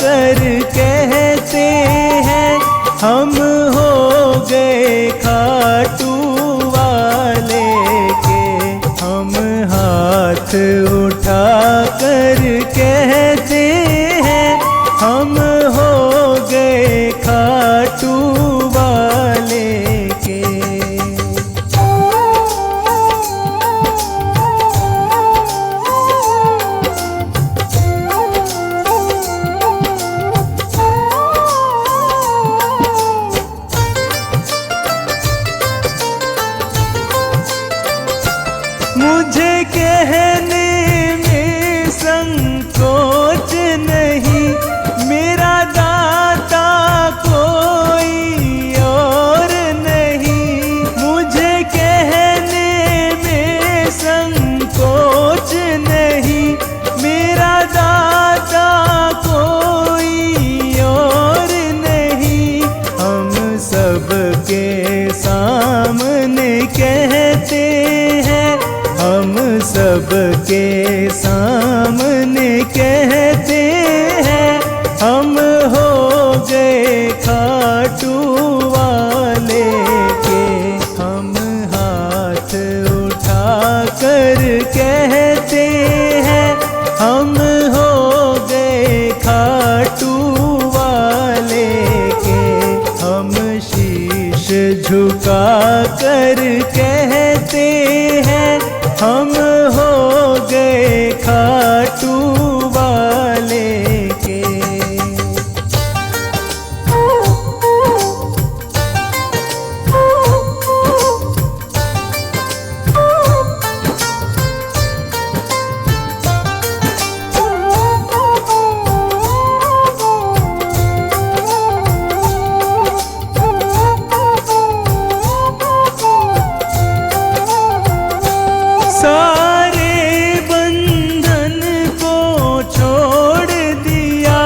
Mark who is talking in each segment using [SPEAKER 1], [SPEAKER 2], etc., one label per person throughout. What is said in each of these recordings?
[SPEAKER 1] कर कहते हैं हम हो गए खाटू वाले के। हम हाथ उठा कर कहते हैं हम हो गए खाटू वाले के। मुझे कहने में संकोच नहीं, मेरा दाता कोई और नहीं। मुझे कहने में संकोच नहीं, मेरा दाता कोई और नहीं। हम सबके सामने कहते हैं, हम सबके सामने कहते हैं हम हो गए खाटू वाले के। हम हाथ उठा कर कहते हैं हम हो गए खाटू वाले के। हम शीश झुका कर कहते हैं हम हो गए खाटू वाले के। सारे बंधन को छोड़ दिया,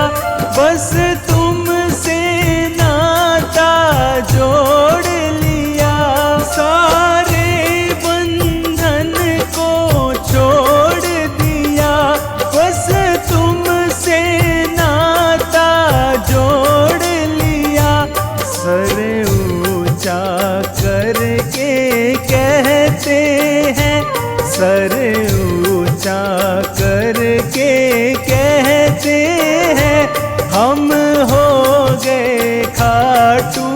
[SPEAKER 1] बस तुमसे नाता जोड़ लिया। सारे बंधन को छोड़ दिया, बस तुमसे नाता जोड़ लिया। सर ऊंचा करके कहते हैं, सर ऊंचा करके कहते हैं हम हो गए खाटू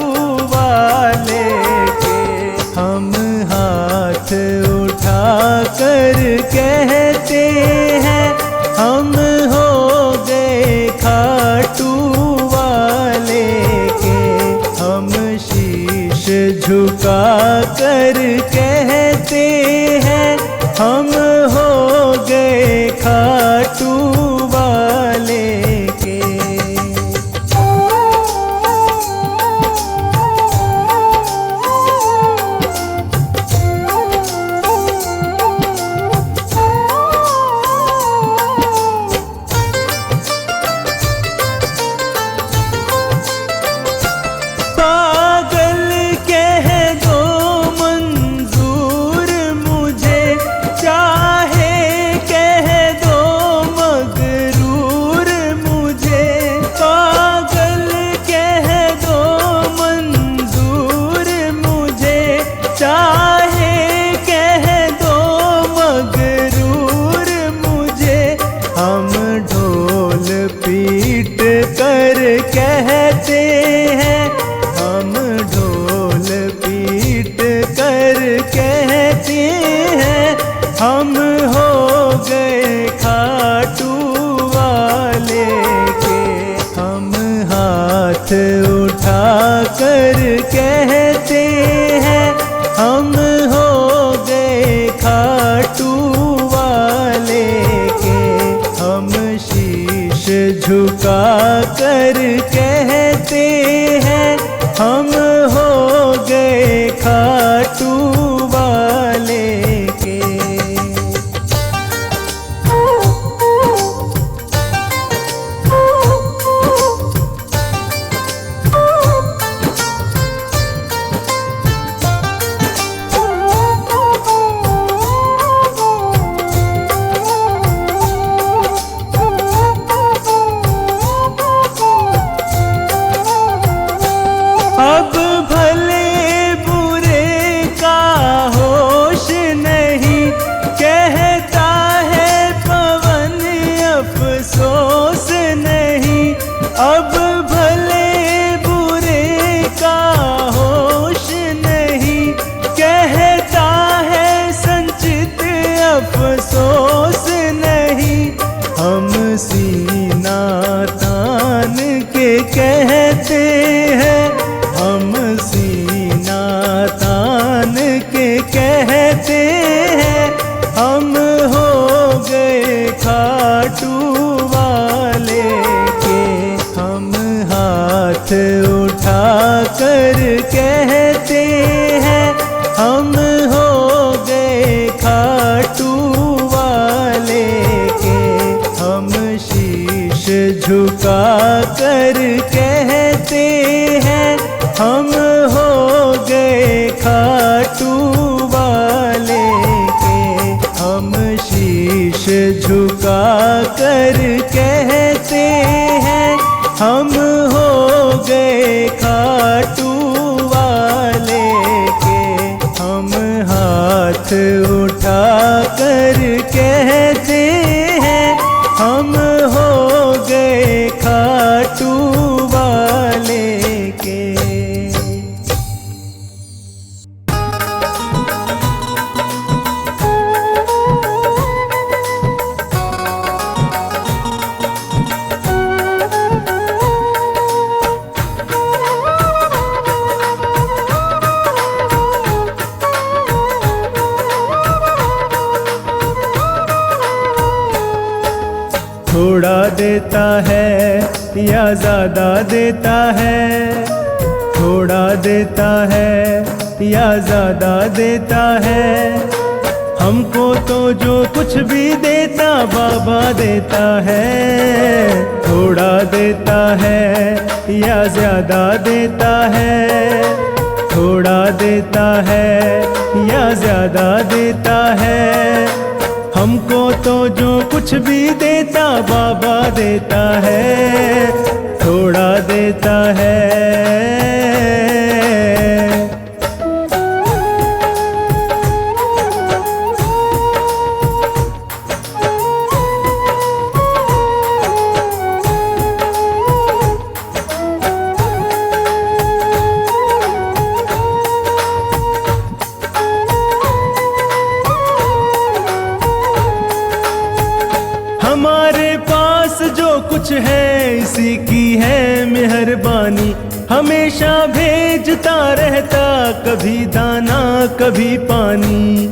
[SPEAKER 1] वाले के। हम हाथ उठा कर कहते हैं हम हो गए खाटू वाले के। हम शीश झुका कर कहते हैं हम हो गए खाटू वाले के। पागल कह दो मंजूर मुझे, चाहे कह दो मगरूर मुझे। पागल कह दो मंजूर मुझे, चाहे कह दो मगरूर मुझे। हम ढोल पीट कर कहते हैं, हम ढोल पीट कर कहते हैं हम हो गए खाटू वाले के। हम हाथ उठा कर कहते हैं हम हो गए खाटू वाले के। हम शीश झुका कर कहते हैं हम हो गए खाटू वाले के। कहते हैं, हम हो गए खाटू वाले के। हम हाथ उठा कर कहते हैं, हम हो गए खाटू वाले के। हम शीश झुका कर कहते हैं, हम हो गए खाटू वाले के। हम शीश झुका कर कहते हैं, हम हो गए खाटू वाले के। हम हाथ उठा कर कहते हैं, हम हो गए खाटू वाले के। थोड़ा देता है या ज़्यादा देता है, थोड़ा देता है या ज़्यादा देता है। हमको तो जो कुछ भी देता बाबा देता है। थोड़ा देता है या ज़्यादा देता है, थोड़ा देता है या ज़्यादा देता है। हमको तो जो कुछ भी देता बाबा देता है। थोड़ा देता है। हमारे पास जो कुछ है इसी की है मेहरबानी। हमेशा भेजता रहता, कभी दाना कभी पानी।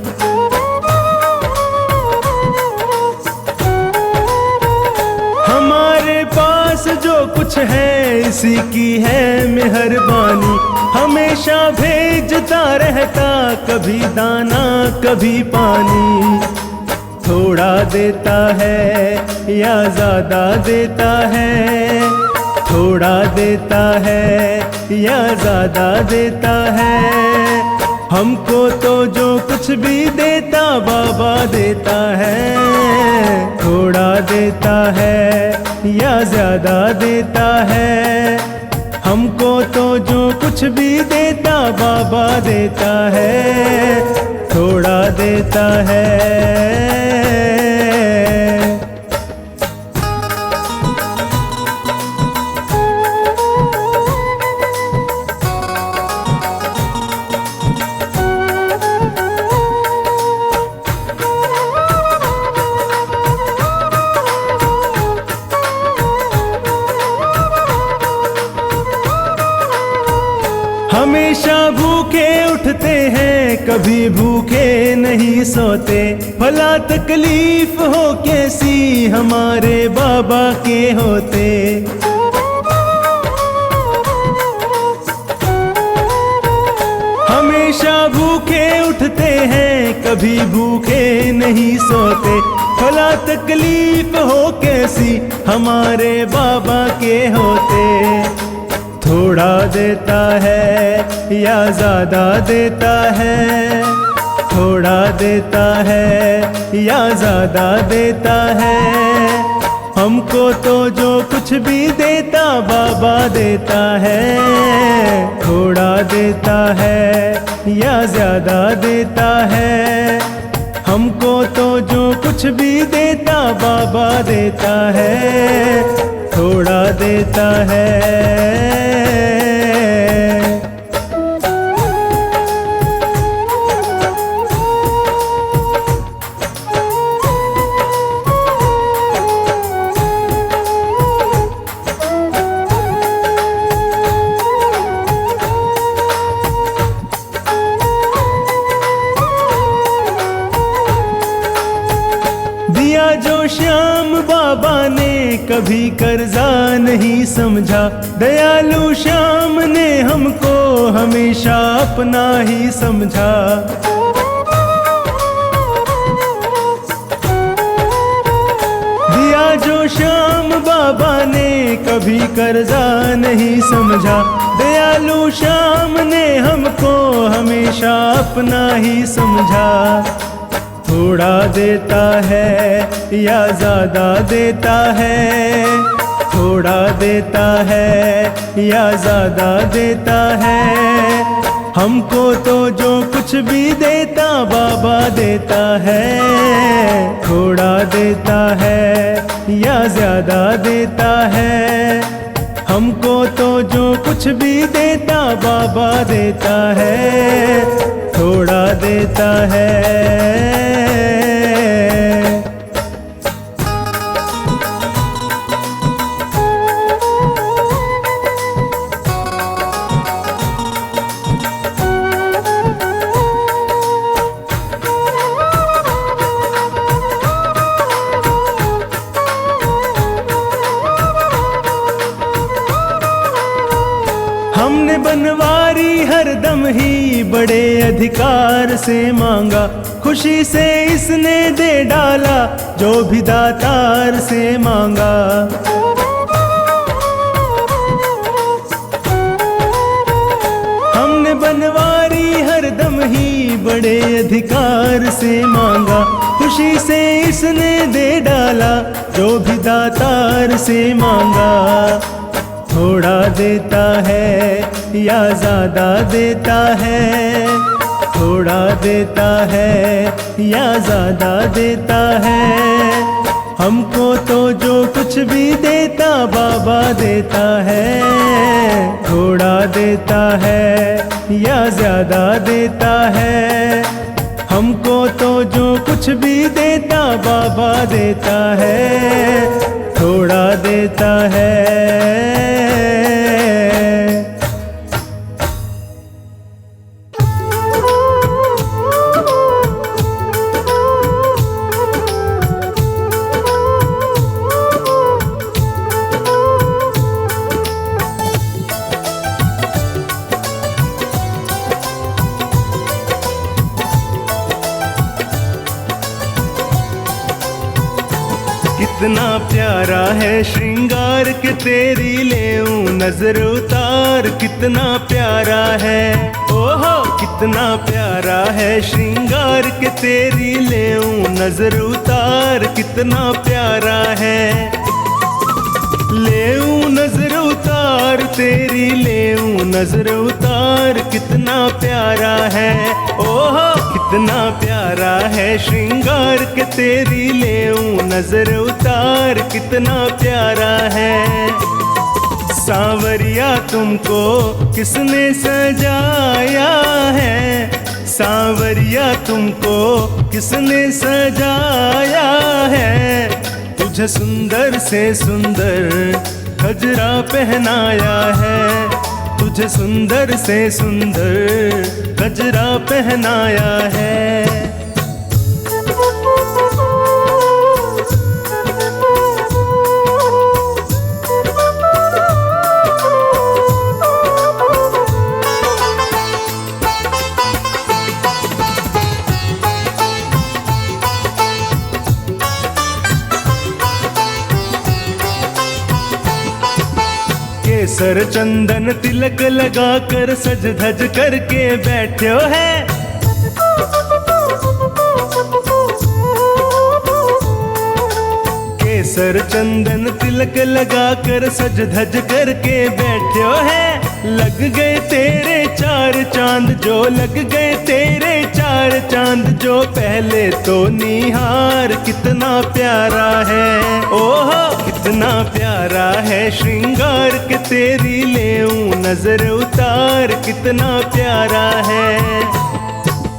[SPEAKER 1] हमारे पास जो कुछ है इसी की है मेहरबानी। हमेशा भेजता रहता, कभी दाना कभी पानी। थोड़ा देता है या ज़्यादा देता है, थोड़ा देता है या ज़्यादा देता है। हमको तो जो कुछ भी देता बाबा देता है। थोड़ा देता है या ज़्यादा देता है। हमको तो जो कुछ भी देता बाबा देता है। थोड़ा देता है। हमेशा भूखे उठते हैं, कभी भूखे नहीं सोते। भला तकलीफ हो कैसी हमारे बाबा के होते। हमेशा भूखे उठते हैं, कभी भूखे नहीं सोते। भला तकलीफ हो कैसी हमारे बाबा के होते। थोड़ा देता है या ज़्यादा देता है, थोड़ा देता है या ज़्यादा देता है। हमको तो जो कुछ भी देता बाबा देता है। थोड़ा देता है या ज़्यादा देता है। हमको तो जो कुछ भी देता बाबा देता है। थोड़ा देता है। जो श्याम बाबा ने कभी कर्जा नहीं समझा, दयालु श्याम ने हमको हमेशा अपना ही समझा। दिया जो श्याम बाबा ने कभी कर्जा नहीं समझा, दयालु श्याम ने हमको हमेशा अपना ही समझा। थोड़ा देता है या ज्यादा देता है, थोड़ा देता है या ज्यादा देता है, हमको तो जो कुछ भी देता बाबा देता है। थोड़ा देता है या ज्यादा देता है, हमको तो जो कुछ भी देता बाबा देता है। थोड़ा देता है। हमने बनवारी हरदम ही बड़े अधिकार से मांगा, खुशी से इसने दे डाला जो भी दातार से मांगा। हमने बनवारी हरदम ही बड़े अधिकार से मांगा, खुशी से इसने दे डाला जो भी दातार से मांगा। थोड़ा देता है या ज्यादा देता है, थोड़ा देता है या ज्यादा देता है, हमको तो जो कुछ भी देता बाबा देता है। थोड़ा देता है या ज्यादा देता है, हमको तो जो कुछ भी देता बाबा देता है। थोड़ा देता है। कितना प्यारा है श्रृंगार के तेरी लेऊं नजर उतार, कितना प्यारा है ओहो कितना प्यारा है श्रृंगार के तेरी लेऊं नजर उतार, कितना प्यारा है। लेऊं नजर उतार तेरी लेऊं नजर उतार, कितना प्यारा है ओहो कितना प्यारा है श्रृंगार के तेरी लेऊं नजर उतार, कितना प्यारा है। सांवरिया तुमको किसने सजाया है, सांवरिया तुमको किसने सजाया है, तुझे सुंदर से सुंदर गजरा पहनाया है, तुझे सुंदर से सुंदर गजरा पहनाया है। केसर चंदन तिलक लगा कर सज धज करके बैठो है, केसर चंदन तिलक लगा कर सज धज करके बैठो है। लग गए तेरे चार चांद जो लग गए तेरे चार चांद जो, पहले तो निहार कितना प्यारा है ओहो कितना प्यारा है श्रृंगार के तेरी लेऊं नजर उतार, कितना प्यारा है।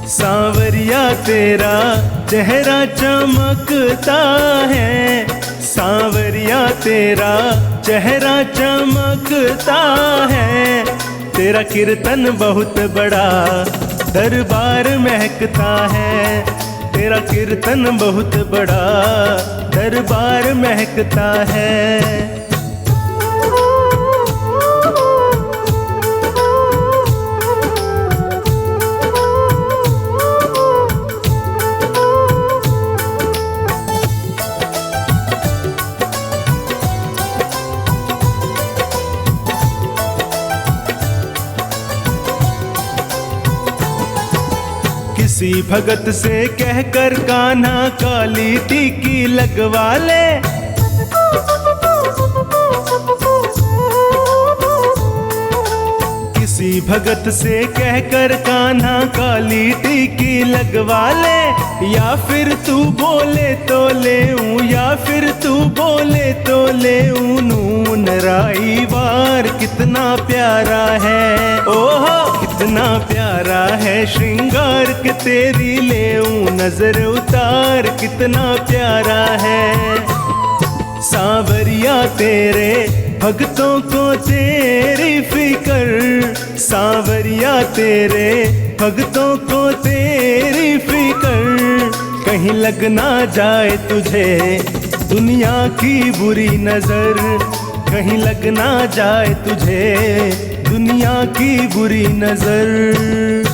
[SPEAKER 1] सांवरिया तेरा चेहरा चमकता है, सांवरिया तेरा चेहरा चमकता है, तेरा कीर्तन बहुत बड़ा दरबार महकता है, तेरा कीर्तन बहुत बड़ा दरबार महकता है। किसी भगत से कहकर कान्हा काली टीकी लगवा ले। किसी भगत से कहकर कान्हा काली टीकी लगवा ले। या फिर तू बोले तो लेऊं, या फिर तू बोले तो लेऊं। नून राई वार कितना प्यारा है, ओहो कितना प्यारा है श्रृंगार के तेरी लेऊं नजर उतार कितना प्यारा है। सांवरिया तेरे भक्तों को तेरी फिकर, सांवरिया तेरे भक्तों को तेरी फिकर। कहीं लग ना जाए तुझे दुनिया की बुरी नजर, कहीं लग ना जाए तुझे दुनिया की बुरी नजर।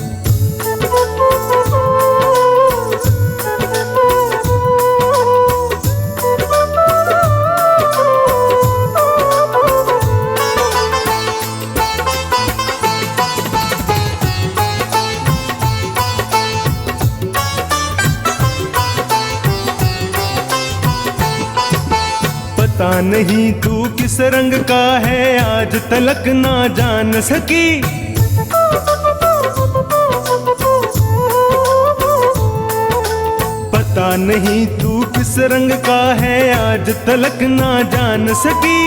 [SPEAKER 1] पता नहीं तू किस रंग का है आज तलक ना जान सकी। पता नहीं तू किस रंग का है आज तलक ना जान सकी।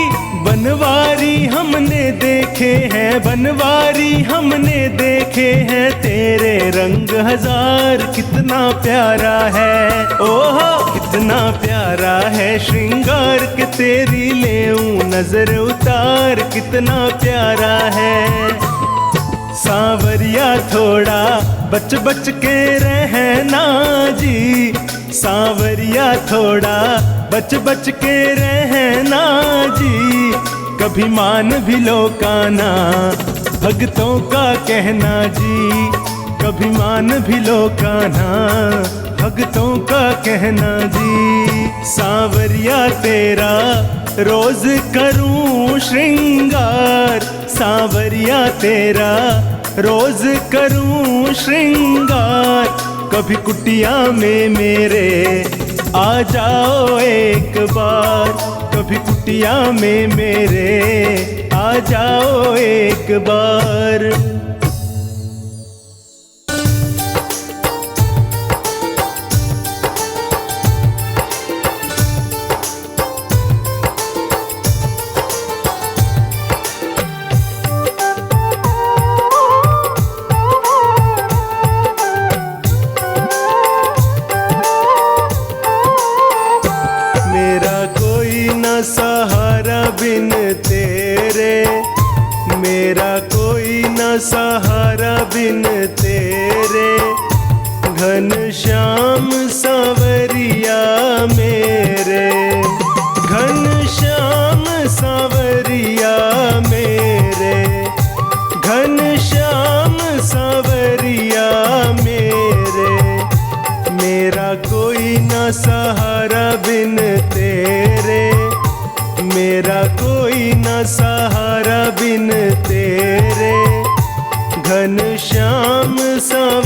[SPEAKER 1] बनवारी हमने देखे हैं, बनवारी हमने देखे हैं। तेरे रंग हजार कितना प्यारा है, ओहो कितना प्यारा है श्रृंगार के तेरी लेऊं नजर उतार कितना प्यारा है। सांवरिया थोड़ा बच बच के रहना जी, सांवरिया थोड़ा बच बच के रहना जी। कभी मान भी लो कान्हा भक्तों का कहना जी, कभी मान भी लो कान्हा भक्तों का कहना जी। सांवरिया तेरा रोज करूं श्रृंगार, सांवरिया तेरा रोज करूं श्रृंगार। कभी कुटिया में मेरे आ जाओ एक बार, कभी कुटिया में मेरे आ जाओ एक बार। सहारा बिन तेरे, मेरा कोई न सहारा बिन तेरे। घनश्याम सांवरिया मेरे, घनश्याम सांवरिया मेरे, घनश्याम सांवरिया मेरे। मेरा कोई न सहारा बिन तेरे, मेरा कोई न सहारा बिन तेरे। घनश्याम सांवरिया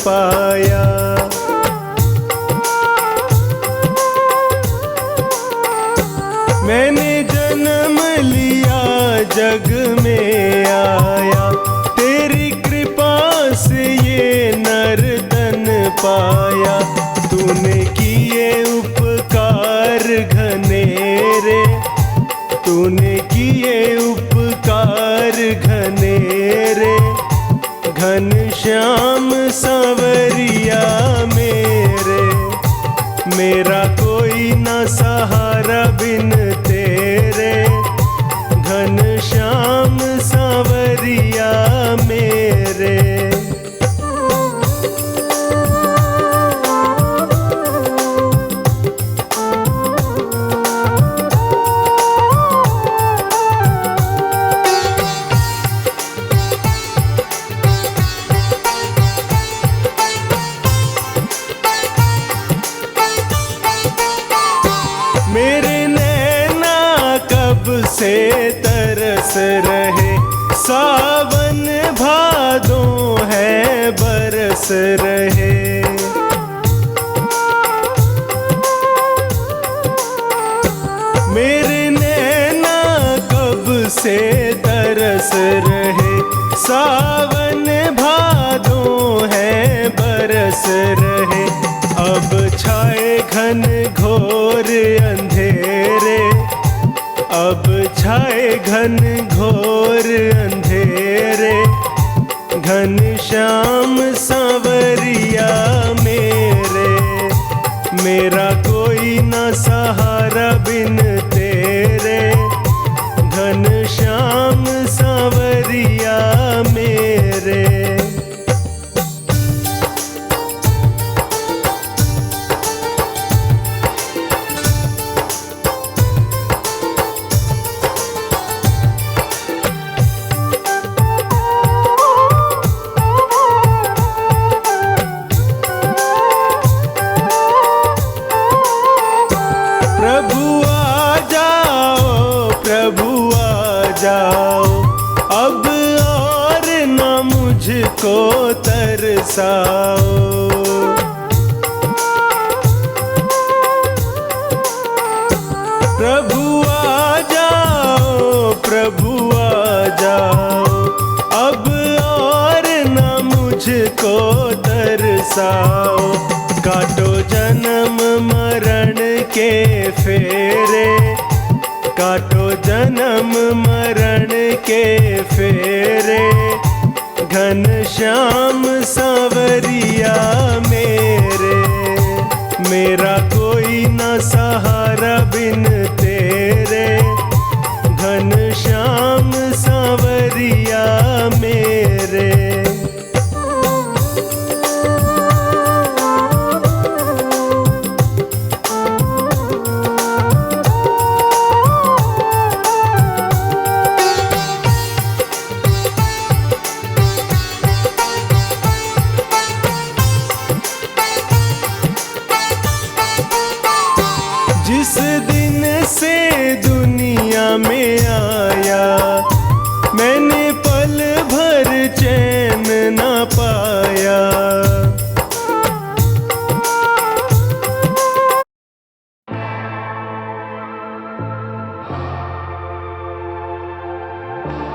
[SPEAKER 1] पाया। मैंने जन्म लिया जग में आया, तेरी कृपा से ये नर्तन पाया। तूने किए उपकार घनेरे, तूने किए उपकार घनेरे, घनश्याम सांवरिया मेरे। मेरा कोई न सहारा बिन तेरे, घनश्याम सांवरिया मेरे। मेरे नैना कब से तरस रहे, सावन भादों है बरस रहे। मेरे नैना कब से तरस रहे, सावन भादों है बरस रहे। अब छाए घन घोर अंधेरे, अब छाए घन घोर अंधेरे, घनश्याम सांवरिया मेरे। मेरा कोई न सहारा बिन तेरे, घनश्याम सांवरिया मेरे। प्रभु आ जाओ, प्रभु आ जाओ, अब और न मुझको तरसाओ। प्रभु आ जाओ, प्रभु आ जाओ, अब और न मुझको तरसाओ। काटो जन्म मरण के फेरे, काटो जन्म मरण के फेरे, घनश्याम सांवरिया मेरे। मेरा कोई न सहारा बिन तेरे, घनश्याम सांवरिया मेरे। जिस दिन से दुनिया में आया, मैंने पल भर चैन न पाया।